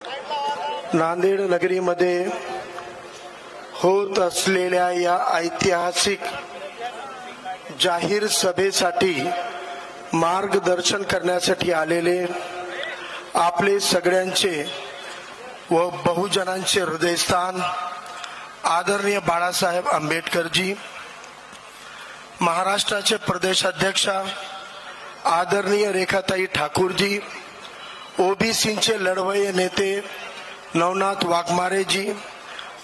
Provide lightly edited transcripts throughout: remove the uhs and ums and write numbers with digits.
नांदेड नगरीमध्ये होत असलेल्या या ऐतिहासिक जाहीर सभेसाठी मार्गदर्शन करण्यासाठी आलेले आपले सगळ्यांचे व बहुजनांचे हृदयस्थान आदरणीय बाळासाहेब आंबेडकरजी, महाराष्ट्राचे प्रदेशाध्यक्ष आदरणीय रेखाताई ठाकूरजी, ओबीसीचे लढवय्ये नेते नवनाथ वाघमारेजी,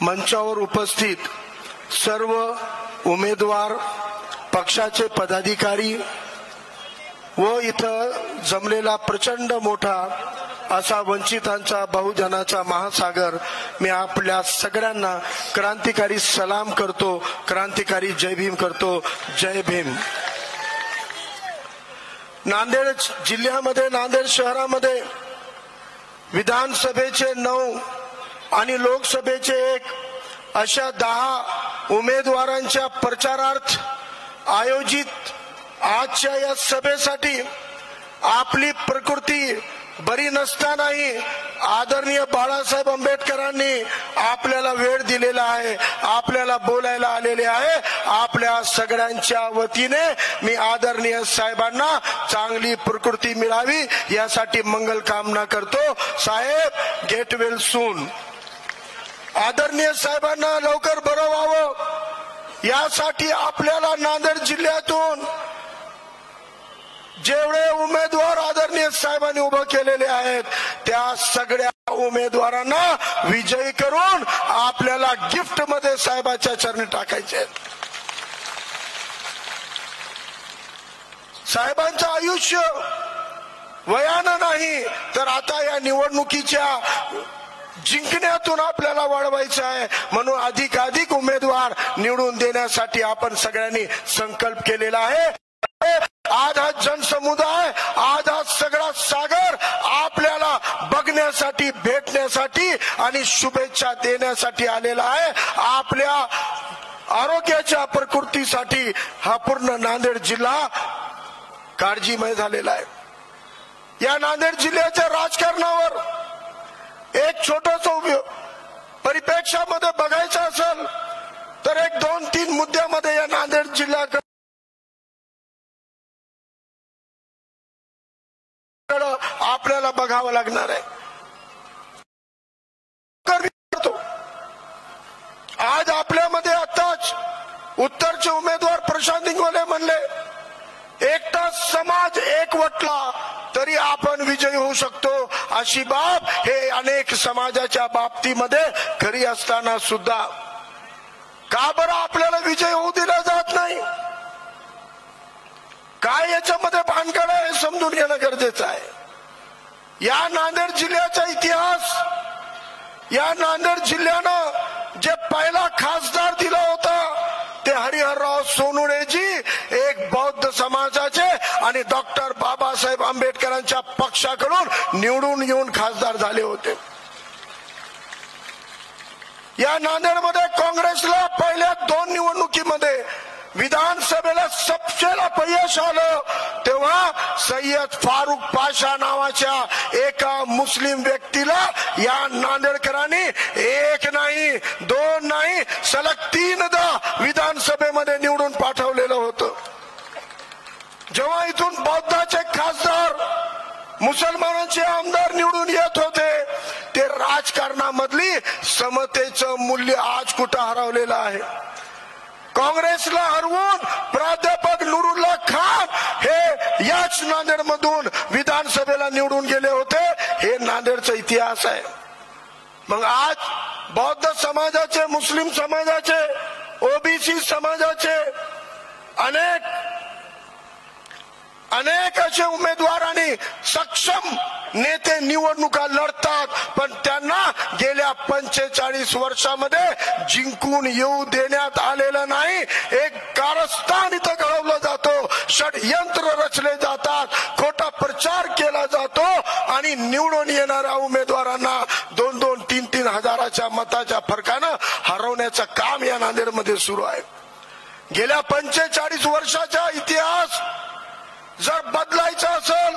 मंचावर उपस्थित सर्व उमेदवार, पक्षाचे पदाधिकारी व इथं जमलेला प्रचंड मोठा असा वंचितांचा बहुजनाचा महासागर, मी आपल्या सगळ्यांना क्रांतिकारी सलाम करतो, क्रांतिकारी जय भीम करतो. जय भीम. नांदेड जिल्ह्यामध्ये, नांदेड शहरामध्ये विधानसभेचे 9 आणि लोकसभेचे 1 अशा 10 उमेदवारांच्या प्रचारार्थ आयोजित आजच्या या सभेसाठी आपली प्रकृती बरी नसतानाही आदरणीय बाळासाहेब आंबेडकरांनी आपल्याला वेळ दिलेला आहे, आपल्याला बोलायला आलेले आहे. आपल्या सगळ्यांच्या वतीने मी आदरणीय साहेबांना चांगली प्रकृती मिळावी यासाठी मंगल कामना करतो. साहेब, गेट वेल सून. आदरणीय साहेबांना लवकर बरं व्हावं यासाठी आपल्याला नांदेड जिल्ह्यातून जेवढे उमेदवार आदरणीय साहेबांनी उभे केलेले आहेत त्या सगळ्या उमेदवारांना विजयी करून आपल्याला गिफ्ट मध्ये साहेबाच्या चरणी टाकायचे. साहेबांचं आयुष्य वयानं नाही तर आता या निवडणुकीच्या जिंकण्यातून आपल्याला वाढवायचं आहे. म्हणून अधिकाधिक उमेदवार निवडून देण्यासाठी आपण सगळ्यांनी संकल्प केलेला आहे. आज हा जनसमुदाय, आज हा सगळा सागर आपल्याला बघण्यासाठी, भेटण्यासाठी आणि शुभेच्छा देण्यासाठी आलेला आहे. आपल्या आरोग्याच्या प्रकृतीसाठी हा पूर्ण नांदेड जिल्हा काळजीमय झालेला आहे. या नांदेड जिल्ह्याच्या राजकारणावर एक छोटस परिप्रेक्षामध्ये बघायचं असेल तर 1-2-3 मुद्द्यामध्ये या नांदेड जिल्ह्याकडे आपल्याला बघावं लागणार आहे. आज आपल्यामध्ये आताच उत्तरचे उमेदवार प्रशांत इंगोले म्हणले, एकटा समाज एकवटला तरी आपण विजयी होऊ शकतो. अशी बाब हे अनेक समाजाच्या बाबतीमध्ये खरी असताना सुद्धा का बरं आपल्याला विजय होऊ दिला जात नाही? काय याच्यामध्ये भानगड आहे हे समजून घेणं गरजेचं आहे. या नांदेड जिल्ह्याचा इतिहास, या नांदेड जिल्ह्यानं जे पहिला खासदार दिला होता ते हरिहरराव सोनुरेजी एक बौद्ध समाजाचे आणि डॉक्टर बाबासाहेब आंबेडकरांच्या पक्षाकडून निवडून येऊन खासदार झाले होते. या नांदेडमध्ये काँग्रेसला पहिल्या 2 निवडणुकीमध्ये विधानसभेला सबसेल अपयश आलं तेव्हा सय्यद फारुक पाशा नावाच्या एका मुस्लिम व्यक्तीला या नांदेडकरांनी 1 नाही 2 नाही सलग 3दा विधानसभेमध्ये निवडून पाठवलेलं होतं. जेव्हा इथून बौद्धाचे खासदार, मुसलमानांचे आमदार निवडून येत होते ते राजकारणामधली समतेचं मूल्य आज कुठं हरवलेलं आहे. काँग्रेसला हरवून प्राध्यापक नूरुल्लाह खान हे याच नांदेडमधून विधानसभेला निवडून गेले होते. हे नांदेडचा इतिहास आहे. मग आज बौद्ध समाजाचे, मुस्लिम समाजाचे, ओबीसी समाजाचे अनेक असे उमेदवार आणि सक्षम नेते निवडणुका लढतात, पण त्यांना गेल्या 45 वर्षामध्ये जिंकून येऊ देण्यात आलेलं नाही. एक कारस्थान इथं घडवलं जातो, षडयंत्र रचले जातात, खोटा प्रचार केला जातो आणि निवडून येणाऱ्या उमेदवारांना 2-2, 3-3 हजाराच्या मताच्या फरकानं हरवण्याचं काम या नांदेडमध्ये सुरू आहे. गेल्या 45 वर्षाचा इतिहास जर बदलायचा असेल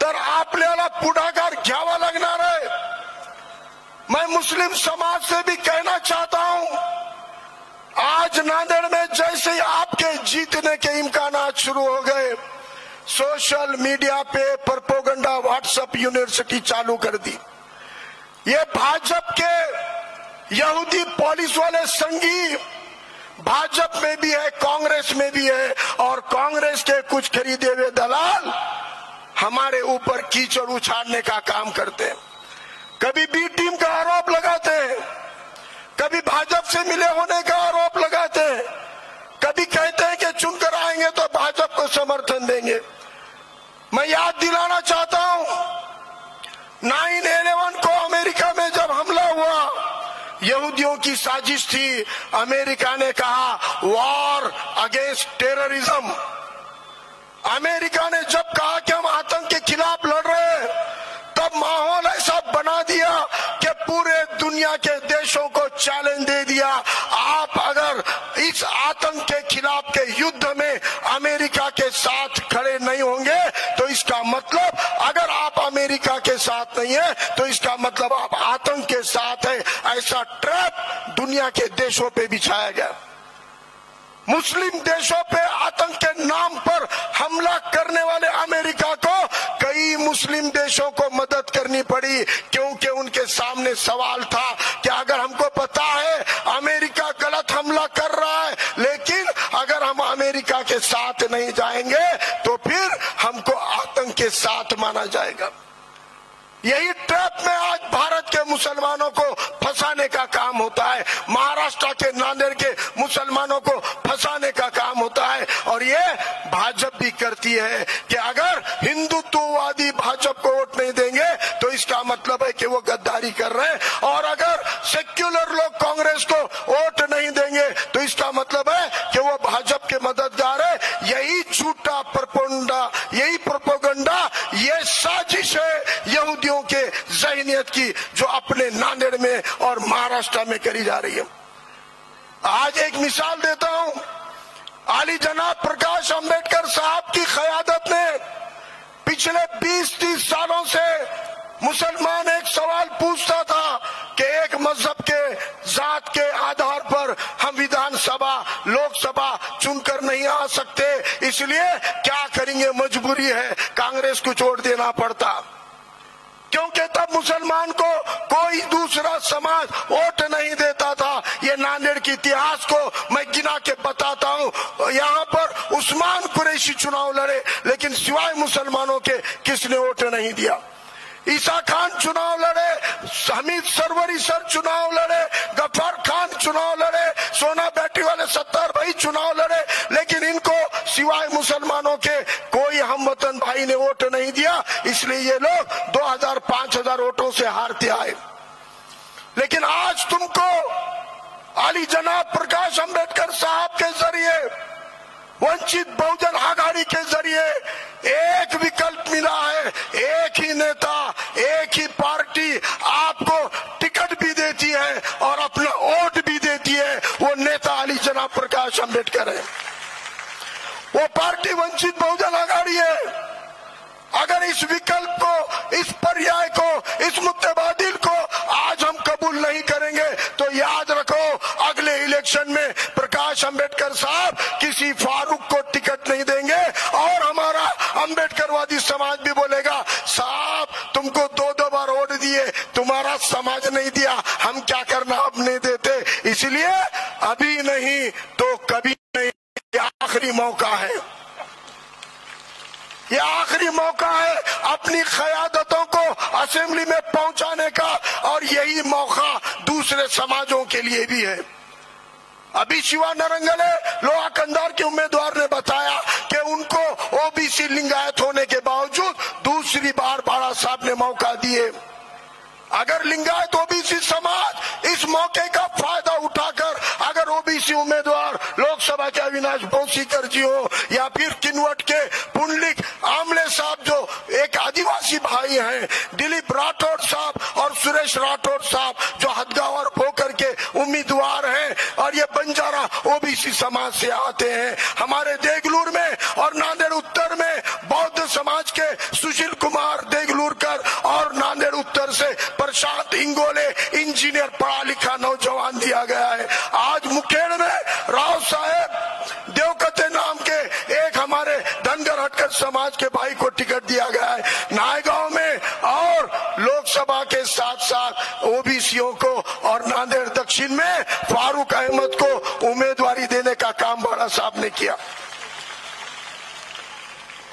तर आपल्याला पुढाकार घ्यावा लागणार आहे. मैं मुस्लिम समाज से भी कहना चाहता हूं, आज नांदेड़ में जैसे ही आपके जीतने के इम्कानात शुरू हो गए, सोशल मीडिया पे प्रोपेगेंडा व्हाट्सएप यूनिवर्सिटी चालू कर दी। ये भाजपा के यहूदी पुलिस वाले संगी भाजपा में भी है, कांग्रेस में भी है, और कांग्रेस के कुछ खरीदे हुए दलाल हमारे ऊपर कीचड़ उछालने का काम करते हैं। कभी बी टीम का आरोप लगाते हैं, कभी भाजपा से मिले होने का आरोप लगाते हैं, कभी कहते हैं कि चुनकर आएंगे तो भाजपा को समर्थन देंगे। मैं याद दिलाना चाहता हूं, 9/11 को अमेरिका में जब हमला हुआ, यहूदियों की साजिश थी। अमेरिका ने कहा वॉर अगेंस्ट टेररिज्म। अमेरिका ने जब कहा कि हम आतंक के खिलाफ लड़ रहे हैं, तब माहौल ऐसा बना दिया कि पूरे दुनिया के देशों को चैलेंज दे दिया, आप अगर इस आतंक के खिलाफ के युद्ध में अमेरिका के साथ खड़े नहीं होंगे तो इसका मतलब, अगर आप अमेरिका के साथ नहीं है तो इसका मतलब आप आतंक के साथ है। ऐसा ट्रैप दुनिया के देशों पे बिछाया गया। मुस्लिम देशों पे आतंक के नाम पर हमला करने वाले अमेरिका को कई मुस्लिम देशों को मदद करनी पड़ी, क्योंकि उनके सामने सवाल था कि अगर हमको पता है अमेरिका गलत हमला कर रहा है, लेकिन अगर हम अमेरिका के साथ नहीं जाएंगे तो फिर हमको आतंक के साथ माना जाएगा। यही ट्रैप में आज भारत के मुसलमानों को फंसाने का काम होता है, महाराष्ट्र के नांदेड़ के मुसलमानों को फंसाने का काम होता है। और ये भाजपा भी करती है कि अगर हिंदुत्ववादी भाजपा को वोट नहीं देंगे तो इसका मतलब है कि वो गद्दारी कर रहे हैं, और अगर सेक्युलर लोग कांग्रेस को वोट नहीं देंगे तो इसका मतलब है कि वो भाजपा के मददगार है। यही झूठा प्रोपेगेंडा, यही प्रोपेगेंडा, ये साजिश है यहूदियों के ज़हनियत की, जो अपने नांदेड़ में और महाराष्ट्र में करी जा रही है। आज एक मिसाल देता हूं, आली जनाब प्रकाश अंबेडकर साहब की क़यादत में पिछले 20-30 सालों से मुसलमान एक सवाल पूछता था कि एक मजहब के जात के आधार पर हम विधानसभा लोकसभा चुनकर नहीं आ सकते, इसलिए क्या करेंगे, मजबूरी है, कांग्रेस को छोड़ देना पड़ता। क्योंकि तब मुसलमान को कोई दूसरा समाज वोट नहीं देता था। ये नांदेड़ के इतिहास को मैं गिना के बताता हूँ। यहाँ पर उस्मान कुरैशी चुनाव लड़े, लेकिन सिवाय मुसलमानों के किसने वोट नहीं दिया। ईसा खान चुनाव लड़े, हमीद सरवरी सर चुनाव लड़े, गफ्फार खान चुनाव लड़े, सोना बेटी वाले सत्तार भाई चुनाव लड़े, लेकिन इनको सिवाय मुसलमानों के कोई हमवतन भाई ने वोट नहीं दिया, इसलिए ये लोग 2000-5000 वोटों से हारते आए। लेकिन आज तुमको आली जनाब प्रकाश अंबेडकर साहब के जरिए, वंचित बहुजन आघाड़ी के जरिए एक विकल्प मिला है, एक ही नेता, एक ही पार्टी आपको टिकट भी देती है और अपना वोट भी देती है। वो नेता आली जनाब प्रकाश अंबेडकर है, वो पार्टी वंचित बहुजन आघाड़ी है। अगर इस विकल्प को, इस पर्याय को, इस मुत्तबादिल को आज हम कबूल नहीं करेंगे तो याद रखो, अगले इलेक्शन में प्रकाश अंबेडकर साहब किसी फारूक को टिकट नहीं देंगे, और हमारा अंबेडकरवादी समाज भी बोलेगा साहब तुमको 2-2 बार वोट दिए, तुम्हारा समाज नहीं दिया, हम क्या करना, अब नहीं देते। इसलिए अभी नहीं तो कभी नहीं, ये आखिरी मौका है, ये आखिरी मौका है अपनी क़यादतों को असेंबली में पहुंचाने का, और यही मौका दूसरे समाजों के लिए भी है। अभी शिवा नरंगले लोहा कंधार के उम्मीदवार ने बताया कि उनको ओबीसी लिंगायत होने के बावजूद दूसरी बार बाड़ा साहब ने मौका दिए। अगर लिंगायत ओबीसी समाज इस मौके का फायदा उठाकर अगर ओबीसी उम्मीदवार लोकसभा के अविनाश बोसीकर जी हो, या फिर किन्वट के पुंडलिक आमले साहब जो एक आदिवासी भाई हैं, दिलीप राठौड़ साहब और सुरेश राठौड़ साहब जो हदगांव और भोकर के उम्मीदवार हैं, और ये बंजारा ओबीसी समाज से आते हैं। हमारे देगलूर में और नांदेड़ उत्तर में बौद्ध समाज के सुशील कुमार देगलूरकर और नांदेड़ उत्तर से प्रशांत इंगोले, इन इंजीनियर पढ़ा लिखा नौजवान दिया गया है। आज मुखेड़ में राव साहेब देवकते नाम के एक हमारे धनगर हटकर समाज के भाई को टिकट दिया गया है। नायगांव में और लोकसभा के साथ साथ ओबीसीओ को और नांदेड़ दक्षिण में फारूक अहमद को उम्मीदवारी देने का काम बाड़ा साहब ने किया।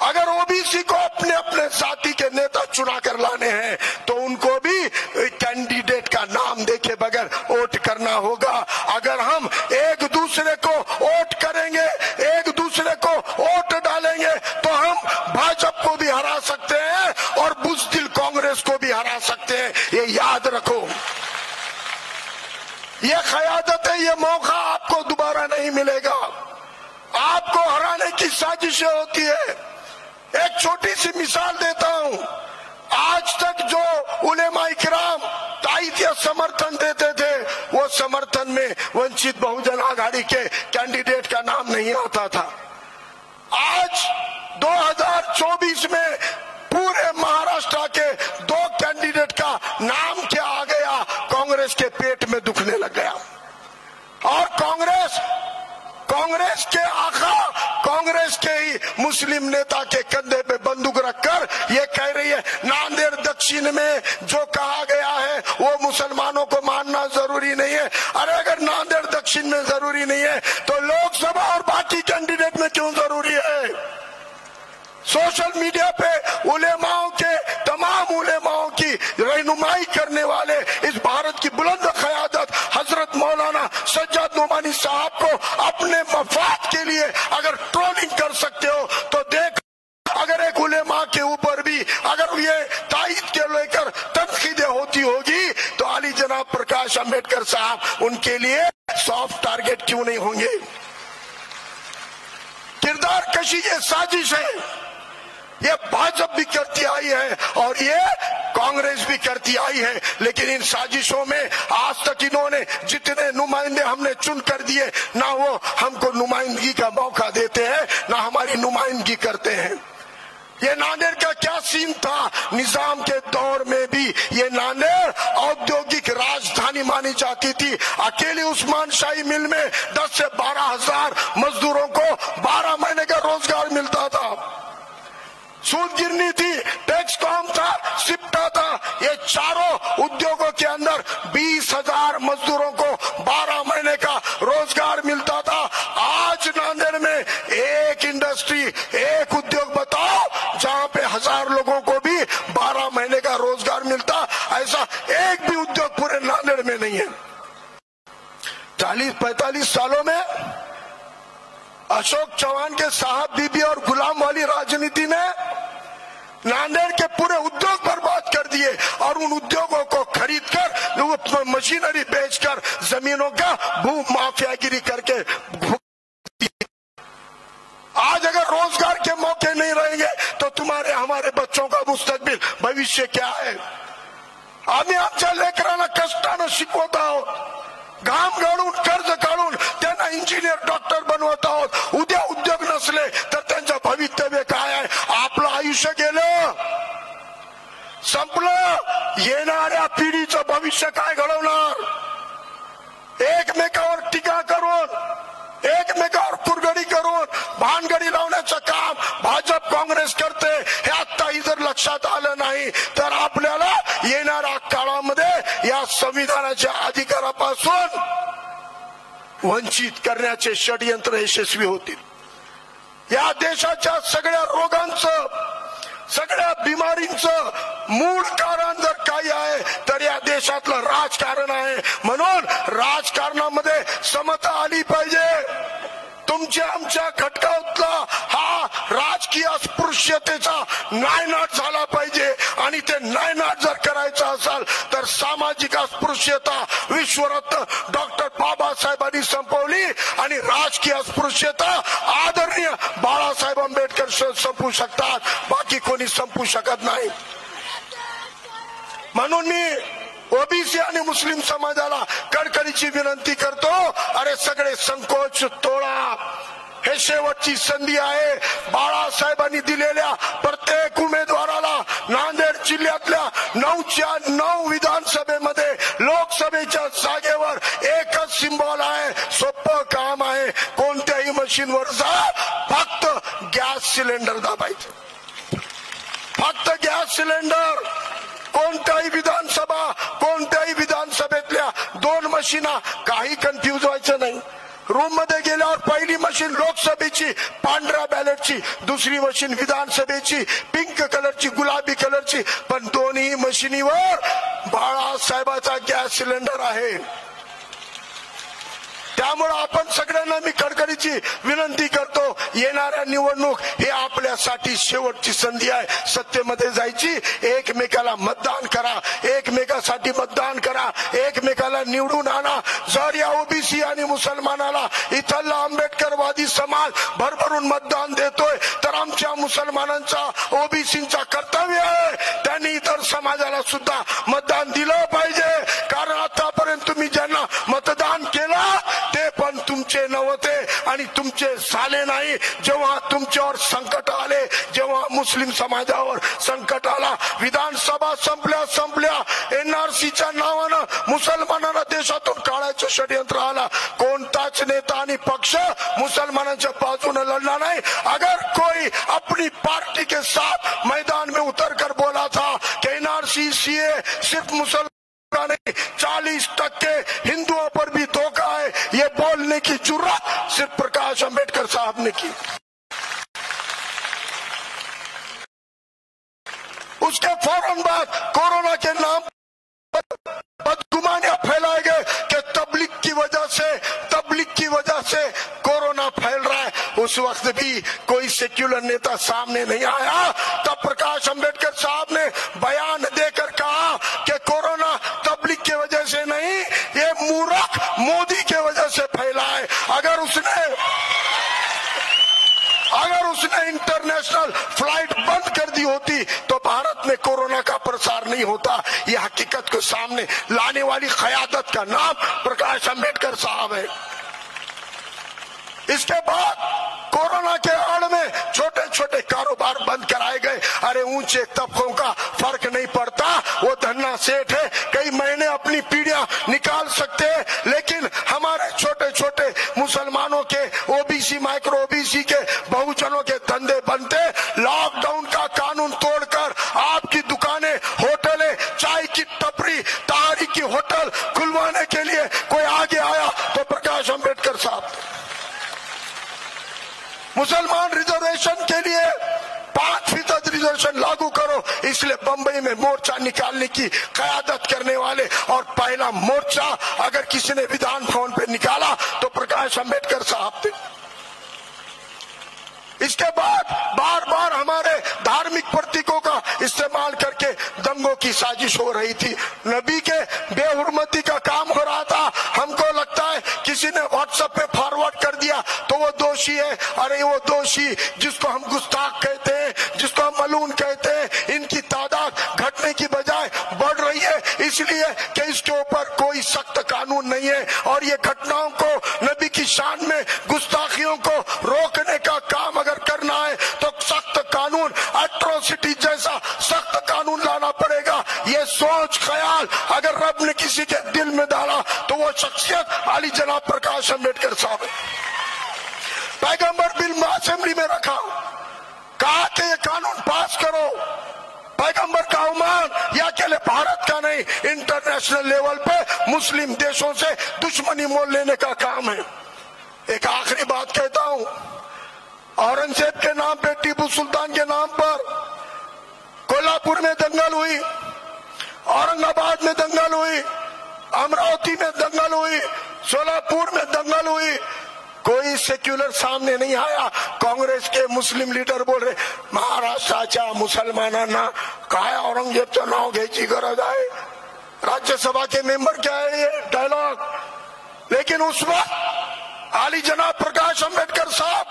अगर ओबीसी को अपने अपने जाति के नेता चुना कर लाने हैं तो उनको भी कैंडिडेट का नाम देखे बगैर वोट करना होगा। अगर हम एक दूसरे को वोट करेंगे, एक दूसरे को वोट डालेंगे तो हम भाजपा को भी हरा सकते हैं और बुज़दिल कांग्रेस को भी हरा सकते हैं। ये याद रखो। ये क़यादत है, ये मौका आपको दोबारा नहीं मिलेगा। आपको हराने की साजिशें होती है। एक छोटी सी मिसाल देता हूं। आज तक जो उलेमा इकराम ताईद या समर्थन देते थे वो समर्थन में वंचित बहुजन आघाड़ी के कैंडिडेट का नाम नहीं आता था। आज 2024 में पूरे महाराष्ट्र के 2 कैंडिडेट का नाम क्या आ गया, कांग्रेस के पेट में दुखने लग गया। और कांग्रेस के आका, कांग्रेस के ही मुस्लिम नेता के कंधे पे बंदूक रखकर ये कह रही है नांदेड़ दक्षिण में जो कहा गया है वो मुसलमानों को मानना जरूरी नहीं है। अरे अगर नांदेड़ दक्षिण में जरूरी नहीं है तो लोकसभा और बाकी कैंडिडेट में क्यों जरूरी है? सोशल मीडिया पे उलेमाओं के, तमाम उलेमाओं की रहनुमाई करने वाले इस भारत की बुलंद क़यादत हजरत मौलाना सज्जाद नोमानी साहब को अपने मफाद के लिए अगर ट्रोलिंग कर सकते हो तो देख, अगर एक उलेमा के ऊपर भी अगर ये ताईद के लेकर तनकीदें होती होगी तो अली जनाब प्रकाश अंबेडकर साहब उनके लिए सॉफ्ट टारगेट क्यों नहीं होंगे? किरदार कशी ये साजिश है, ये भाजपा भी करती आई है और ये कांग्रेस भी करती आई है। लेकिन इन साजिशों में आज तक इन्होंने जितने नुमाइंदे हमने चुन कर दिए, ना वो हमको नुमाइंदगी का मौका देते हैं, ना हमारी नुमाइंदगी करते हैं। ये नांदेड़ का क्या सीन था? निजाम के दौर में भी ये नांदेड़ औद्योगिक राजधानी मानी जाती थी। अकेली उस्मान शाही मिल में 10 से 12 हजार मजदूरों को 12 महीने का रोजगार मिलता था। सूद गिरनी थी, टैक्स कम था, सिप्टा था। ये चारों उद्योगों के अंदर 20,000 मजदूरों को 12 महीने का रोजगार मिलता था। आज नांदेड़ में एक इंडस्ट्री, एक उद्योग बताओ जहां पे 1000 लोगों को भी 12 महीने का रोजगार मिलता। ऐसा एक भी उद्योग पूरे नांदेड़ में नहीं है। 40-45 सालों में अशोक चौहान के साहब बीबी और गुलाम वाली राजनीति ने नांदेड़ के पूरे उद्योग बर्बाद कर दिए और उन उद्योगों को खरीदकर मशीनरी बेचकर जमीनों का भू माफियागिरी करके आज अगर रोजगार के मौके नहीं रहेंगे तो तुम्हारे हमारे बच्चों का मुस्तकबिल भविष्य क्या है? आम्ही आमच्या लेकरांना कष्टानं शिकवत आहोत, घाम गाळून कर्ज काढून त्यांना इंजिनियर डॉक्टर बनवत आहोत। उद्या उद्योग नसले तर त्यांचं भवितव्य काय आहे? आपलं आयुष्य गेलं, संपलं। येणाऱ्या पिढीचं भविष्य काय घडवणार? एकमेकावर टीका करून, एकमेकावर कुरघडी करून भानगडी लावण्याचं काम भाजप काँग्रेस करते। हे आत्ताही जर लक्षात आलं नाही तर आपल्याला येणाऱ्या काळामध्ये या संविधानाच्या अधिकारापासून वंचित करण्याचे षडयंत्र यशस्वी होतील। या देशाच्या सगळ्या रोगांचं, सगळ्या बिमारींचं मूळ कारण जर काही आहे तर या देशातलं राजकारण आहे। म्हणून राजकारणामध्ये समता आली पाहिजे। तुमच्या आमच्या खटकातला हा राजकीय अस्पृश्यतेचा नायनाट झाला पाहिजे आणि ते नायनाट जर करायचं असेल तर सामाजिक अस्पृश्यता विश्वरत्न डॉक्टर बाबासाहेबांनी संपवली आणि राजकीय अस्पृश्यता आदरणीय बाळासाहेब आंबेडकर संपवू शकतात, बाकी कोणी संपवू शकत नाही। म्हणून मी ओबीसी आणि मुस्लिम समाजाला कडकडीची विनंती करतो, अरे सगळे संकोच तोडा, हे शेवटची संधी आहे. बाळासाहेबांनी दिलेल्या प्रत्येक उमेदवाराला नांदेड जिल्ह्यातल्या 9च्या 9 विधानसभेमध्ये लोकसभेच्या जागेवर एकच सिंबॉल आहे. सोपं काम आहे. कोणत्याही मशीनवर जा, फक्त गॅस सिलेंडर दाबायचं, फक्त गॅस सिलेंडर. कोणत्याही विधानसभा, कोणत्याही विधानसभेतल्या 2 मशीना, काही कन्फ्युज व्हायचं नाही. रूम मध्ये गेल्यावर पहिली मशीन लोकसभेची पांढऱ्या बॅलेटची, दुसरी मशीन विधानसभेची पिंक कलरची, गुलाबी कलरची, पण दोन्ही मशीनीवर बाळासाहेबाचा गॅस सिलेंडर आहे. त्यामुळे आपण सगळ्यांना मी कडकडीची विनंती करतो, येणाऱ्या निवडणूक हे आपल्यासाठी शेवटची संधी आहे. सत्तेमध्ये जायची, एकमेकाला मतदान करा, एकमेकासाठी मतदान करा, एकमेकाला निवडून आणा. जर या ओबीसी आणि मुसलमानाला इथला आंबेडकरवादी समाज भरभरून मतदान देतोय, तर आमच्या मुसलमानांचा, ओबीसींचा कर्तव्य आहे त्यांनी इतर समाजाला सुद्धा मतदान दिलं पाहिजे. कारण आतापर्यंत तुम्ही ज्यांना मतदान केलं ते पण तुमचे नव्हते आणि तुमचे झाले नाही. जेव्हा तुमच्यावर संकट आले, जेव्हा मुस्लिम समाजावर संकट आला, विधानसभा संपल्या एनआरसीच्या नावानं मुसलमानांना देशातून काढायचं षडयंत्र आला. कोणताच नेता आणि पक्ष मुसलमानांच्या बाजूने लढला नाही. अगर कोई अपनी पार्टी के साथ मैदान में उतरकर बोला था कि एनआरसी सीए सिर्फ मुसलमान 40% हिंदुओं पर भी धोखा है, ये बोलने की जुर्रत सिर्फ प्रकाश अंबेडकर साहब ने की. उसके फौरन बाद कोरोना के नाम पर बदगुमानियां फैलाए गए कि तबलीग की वजह से कोरोना फैल रहा है. उस वक्त भी कोई सेक्युलर नेता सामने नहीं आया. तब प्रकाश अंबेडकर साहब ने बयान देकर कहा कि कोरोना तबलीग की वजह से नहीं, ये मूर्ख मोदी की वजह से फैला है. अगर उसने इंटरनेशनल फ्लाइट बंद कर दी होती तो भारत में कोरोना का प्रसार नहीं होता. ये हकीकत को सामने लाने वाली क़यादत का नाम प्रकाश अंबेडकर साहब है. इसके बाद कोरोना के आड़ में छोटे छोटे कारोबार बंद कराए गए. अरे ऊंचे तबकों का फर्क नहीं पड़ता, वो धन्ना सेठ है, कई महीने अपनी पीढ़ियां निकाल सकते हैं, लेकिन हमारे छोटे छोटे मुसलमानों के, ओबीसी, माइक्रो ओबीसी के, बहुजनों के धंधे बनते. लॉकडाउन का कानून तोड़कर आपकी दुकानें, होटलें, चाय की टपरी, तारी की होटल खुलवाने के लिए कोई आगे आया तो प्रकाश अंबेडकर साहब. मुसलमान रिजर्वेशन के लिए 5% रिजर्वेशन लागू करो, इसलिए बंबई में मोर्चा निकालने की क़यादत करने वाले, और पहला मोर्चा अगर किसी ने विधान भवन पे निकाला तो प्रकाश अंबेडकर साहब थे. इसके बाद बार बार हमारे धार्मिक प्रतीकों का इस्तेमाल करके दंगों की साजिश हो रही थी. नबी के बेहुरमती का काम हो रहा था. हमको लगता है किसी ने व्हाट्सएप पे फॉरवर्ड कर दिया तो वो दोषी है. अरे वो दोषी जिसको हम गुस्ताख कहते हैं, जिसको हम मलून कहते हैं, इनकी तादाद घटने की बजाय बढ़ रही है, इसलिए कि इसके ऊपर कोई सख्त कानून नहीं है. और ये घटनाओं को, नबी की शान में गुस्ताखियों को रोकने का काम अगर करना है तो सख्त कानून, एट्रोसिटी जैसा सख्त कानून लाना पड़ेगा. ये सोच ख्याल अगर रब ने किसी के दिल में डाला तो वो शख्सियत आली जनाब प्रकाश अंबेडकर साहब. पैगंबर बिल असेंबली में रखा, कहा कि ये कानून पास करो. पैगंबर का उमान या अकेले भारत का नहीं, इंटरनेशनल लेवल पे मुस्लिम देशों से दुश्मनी मोल लेने का काम है. एक आखिरी बात कहता हूं, औरंगजेब के नाम पे, टीपू सुल्तान के नाम पर कोल्हापुर में दंगल हुई, औरंगाबाद में दंगल हुई, अमरावती में दंगल हुई, सोलापुर में दंगल हुई. कोई सेक्युलर सामने नहीं आया. कांग्रेस के मुस्लिम लीडर बोल रहे महाराष्ट्राच्या मुसलमानांना काय औरंगजेबचं नाव घ्यायची गरज आहे. राज्यसभा के मेंबर क्या है ये डायलॉग. लेकिन उस वक्त आली जनाब प्रकाश अंबेडकर साहब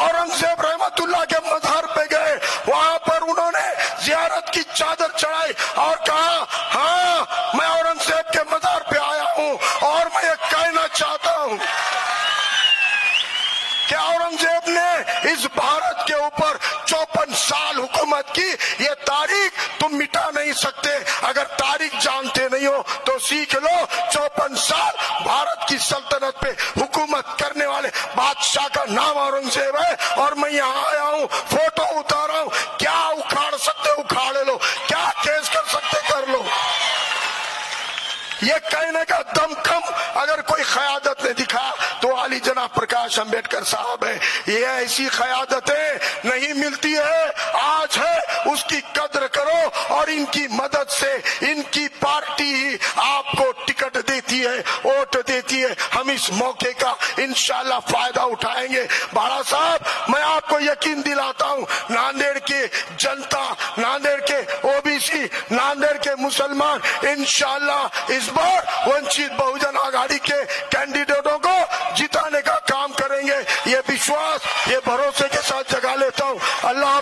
औरंगजेब रहमतुल्लाह के मज़ार पे गए. वहां पर उन्होंने जियारत की चादर चढ़ाई और कहा, हाँ मैं औरंगजेब के मज़ार पे आया हूं और मैं ये कहना चाहता हूं कि औरंगजेब इस भारत के ऊपर 54 साल हुकूमत की, ये तारीख तुम मिटा नहीं सकते। अगर तारीख जानते नहीं हो तो सीख लो। 54 साल भारत की सल्तनत पे हुकूमत करने वाले बादशाह का नाम औरंगजेब है, और मैं यहाँ आया हूँ, फोटो उतारा हूँ। क्या उखाड़ सकते उखाड़ लो, क्या केस कर सकते कर लो। ये कहने का दमखम अगर कोई क़यादत ने दिखा तो अली जनाब प्रकाश अंबेडकर साहब है। ये ऐसी क़यादतें नहीं मिलती है, आज है, उसकी कद्र करो। और इनकी मदद से इनकी पार्टी ही आपको टिकट देती है, वोट देती है। हम इस मौके का इंशाल्लाह फायदा उठाएंगे। बाड़ा साहब, मैं आपको यकीन दिलाता हूँ, नांदेड़ के जनता, नांदेड़ के ओबीसी, नांदेड़ के मुसलमान इंशाल्लाह इस बार वंचित बहुजन आघाड़ी के कैंडिडेटों को जिताने का काम करेंगे। ये विश्वास, ये भरोसे के साथ जगा लेता हूँ। अल्लाह